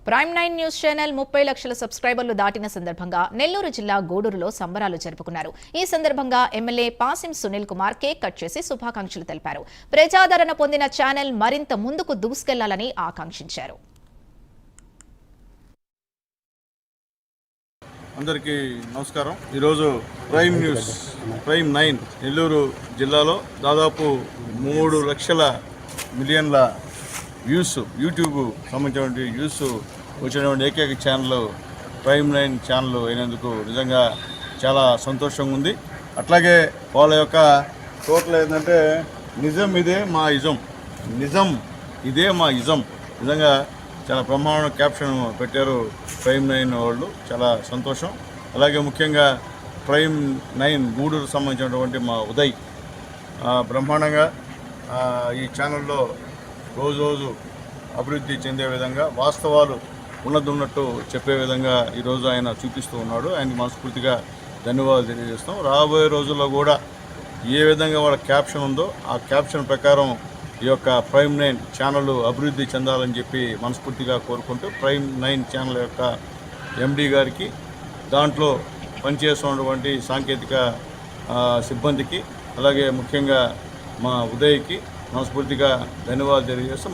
Prime 9 news channel 30 లక్షల సబ్స్క్రైబర్లు దాటిన సందర్భంగా నెల్లూరు జిల్లా గూడూరులో సంబరాలు జరుపుకున్నారు. ఈ సందర్భంగా MLA పాసిం Sunil Kumar cake cut చేసి శుభాకాంక్షలు తెలిపారు. ప్రజాదరణ పొందిన ఛానల్ మరింత ముందుకు దూసుకెళ్లాలని ఆకాంక్షించారు. అందరికీ నమస్కారం. ఈరోజు ప్రైమ్ న్యూస్ ప్రైమ్ 9 నెల్లూరు జిల్లాలో దాదాపు 3 లక్షల మిలియన్ల వ్యూస్ యూట్యూబ్ సంబంధించినటువంటి వ్యూస్ వచ్చినటువంటి ఏకైక ఛానల్ ప్రైమ్ 9 ఛానల్ అయినందుకు నిజంగా చాలా సంతోషంగా ఉంది. అట్లాగే వాళ్ళ యొక్క టోటల్ ఏంటంటే నిజం ఇదే మా ఇజం, నిజం ఇదే మా ఇజం, నిజంగా చాలా బ్రహ్మాండ క్యాప్షన్ పెట్టారు ప్రైమ్ 9 వాళ్ళు. చాలా సంతోషం. అలాగే ముఖ్యంగా ప్రైమ్ 9 గూడూరు సంబంధించినటువంటి మా ఉదయ్ బ్రహ్మాండంగా ఈ ఛానల్లో రోజు అభివృద్ధి చెందే విధంగా వాస్తవాలు ఉన్నట్టు చెప్పే విధంగా ఈరోజు ఆయన చూపిస్తూ ఉన్నాడు. ఆయనకి మనస్ఫూర్తిగా ధన్యవాదాలు తెలియజేస్తాం. రాబోయే రోజుల్లో కూడా ఏ విధంగా వాళ్ళ క్యాప్షన్ ఉందో ఆ క్యాప్షన్ ప్రకారం ఈ యొక్క ప్రైమ్ 9 ఛానల్ అభివృద్ధి చెందాలని చెప్పి మనస్ఫూర్తిగా కోరుకుంటూ ప్రైమ్ 9 ఛానల్ యొక్క ఎండి గారికి, దాంట్లో పనిచేస్తున్నటువంటి సాంకేతిక సిబ్బందికి, అలాగే ముఖ్యంగా మా ఉదయ్కి మనస్ఫూర్తిగా ధన్యవాదాలు తెలియజేస్తాం.